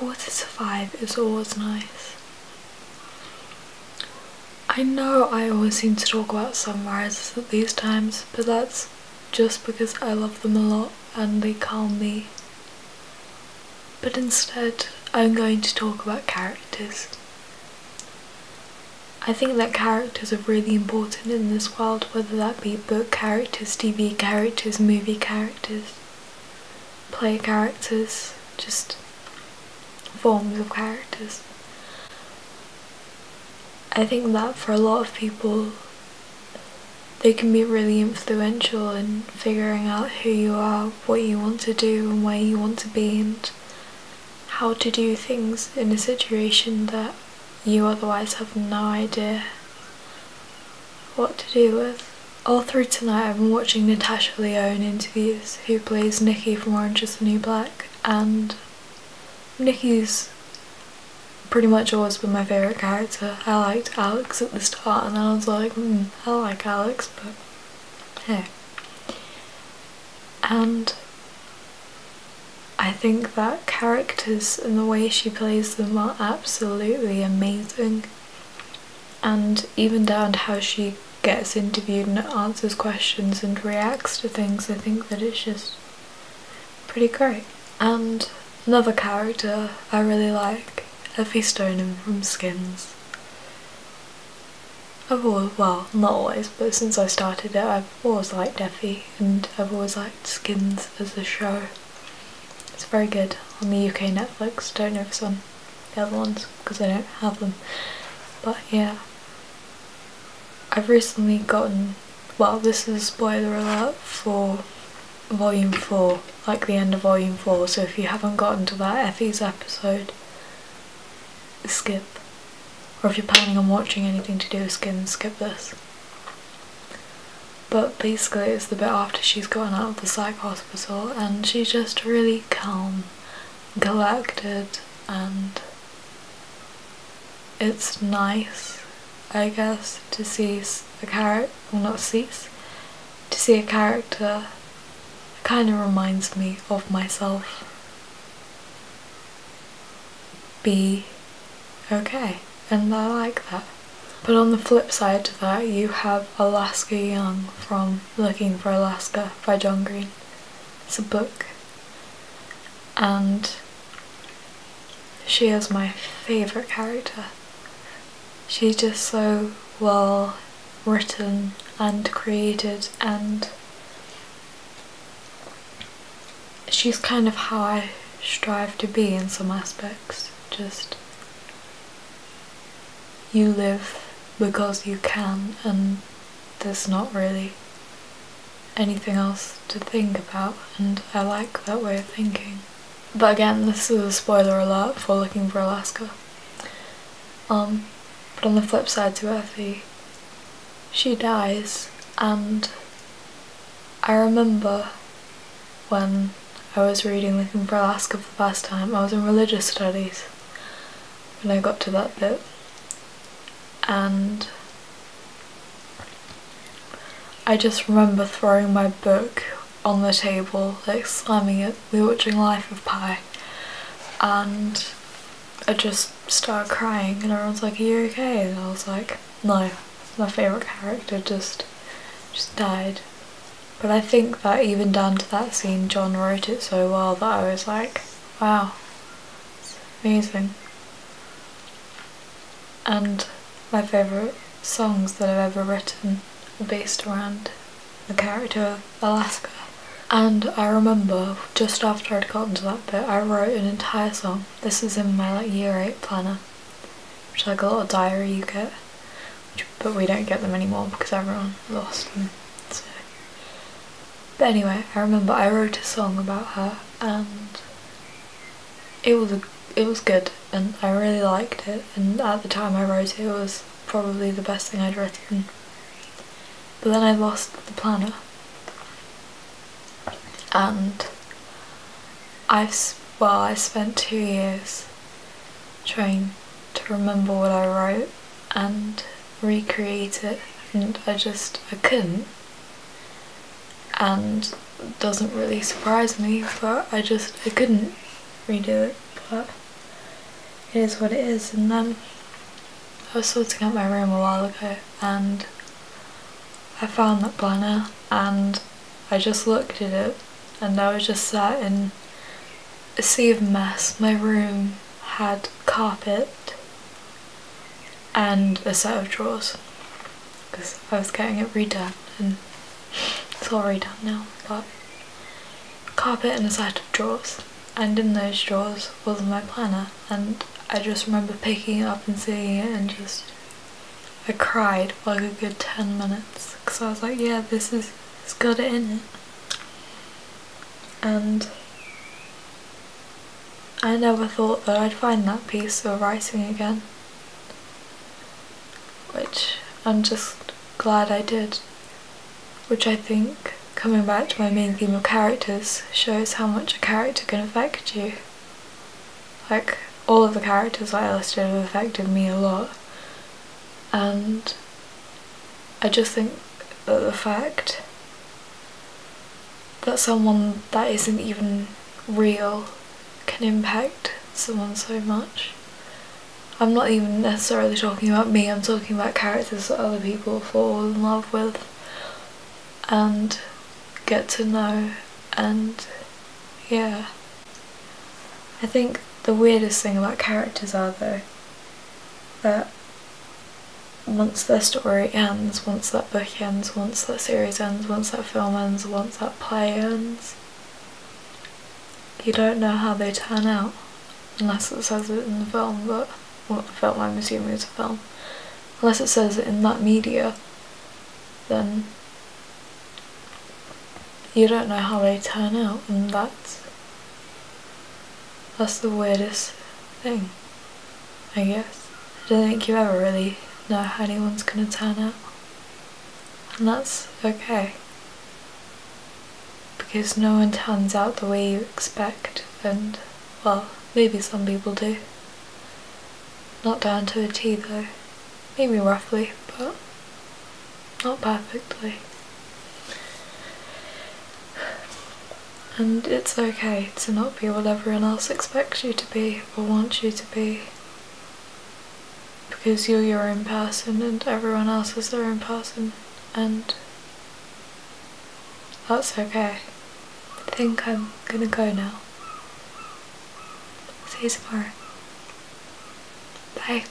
4:45 is always nice. I know I always seem to talk about sunrises at these times, but that's just because I love them a lot and they calm me. But instead, I'm going to talk about characters. I think that characters are really important in this world, whether that be book characters, TV characters, movie characters, play characters, just forms of characters. I think that for a lot of people, they can be really influential in figuring out who you are, what you want to do and where you want to be, and how to do things in a situation that you otherwise have no idea what to do with. All through tonight I've been watching Natasha Lyonne interviews, who plays Nikki from Orange is the New Black, and Nikki's pretty much always been my favourite character. I liked Alex at the start and then I was like, I like Alex, but hey. And I think that characters and the way she plays them are absolutely amazing. And even down to how she gets interviewed and answers questions and reacts to things, I think that it's just pretty great. And another character I really like, Effie Stoneham from Skins. I've always, well, not always, but since I started it, I've always liked Effie, and I've always liked Skins as a show. It's very good on the UK Netflix. Don't know if it's on the other ones because I don't have them, but yeah. I've recently gotten, well, this is a spoiler alert for volume 4, like the end of volume 4, so if you haven't gotten to that Effie's episode, skip. Or if you're planning on watching anything to do with Skins, skip this. But basically it's the bit after she's gotten out of the psych hospital and she's just really calm, collected, and it's nice, I guess, to see a character, well not cease, to see a character that kind of reminds me of myself be okay, and I like that. But on the flip side to that, you have Alaska Young from Looking for Alaska by John Green. It's a book, and she is my favourite character. She's just so well written and created, and she's kind of how I strive to be in some aspects. Just, you live because you can, and there's not really anything else to think about, and I like that way of thinking. But again, this is a spoiler alert for Looking for Alaska. But on the flip side to Effie, she dies, and I remember when I was reading Looking for Alaska for the first time, I was in religious studies when I got to that bit, and I just remember throwing my book on the table, like slamming it. We were watching Life of Pi, and I just started crying, and everyone's like, "Are you okay?" And I was like, "No, my favourite character just died." But I think that even down to that scene, John wrote it so well that I was like, wow, it's amazing. And my favourite songs that I've ever written are based around the character of Alaska. And I remember just after I'd gotten to that bit, I wrote an entire song. This is in my year 8 planner, which is like a little diary you get, but we don't get them anymore because everyone lost them. So. But anyway, I remember I wrote a song about her, and it was good, and I really liked it, and at the time I wrote it, it was probably the best thing I'd written. But then I lost the planner, and I spent 2 years trying to remember what I wrote and recreate it, and I couldn't. And it doesn't really surprise me, but I couldn't redo it. But it is what it is. And then I was sorting out my room a while ago and I found that planner and I just looked at it and I was just sat in a sea of mess. My room had carpet and a set of drawers because I was getting it redone and it's all redone now, but carpet and a set of drawers, and in those drawers was my planner, and I just remember picking it up and seeing it and just I cried for like a good 10 minutes because I was like, yeah, it's got it in it. And I never thought that I'd find that piece of writing again, which I'm just glad I did, which I think, coming back to my main theme of characters, shows how much a character can affect you. Like, all of the characters I listed have affected me a lot, and I just think that the fact that someone that isn't even real can impact someone so much. I'm not even necessarily talking about me, I'm talking about characters that other people fall in love with and get to know, and yeah. I think the weirdest thing about characters are, though, that once their story ends, once that book ends, once that series ends, once that film ends, once that play ends, you don't know how they turn out, unless it says it in the film, but, well, the film, I'm assuming it's a film, unless it says it in that media, then you don't know how they turn out, and that's the weirdest thing, I guess. I don't think you ever really know how anyone's gonna turn out, and that's okay, because no one turns out the way you expect, and, well, maybe some people do. Not down to a T though, maybe roughly, but not perfectly. And it's okay to not be what everyone else expects you to be or wants you to be, because you're your own person and everyone else is their own person, and that's okay. I think I'm gonna go now. See you tomorrow. Bye.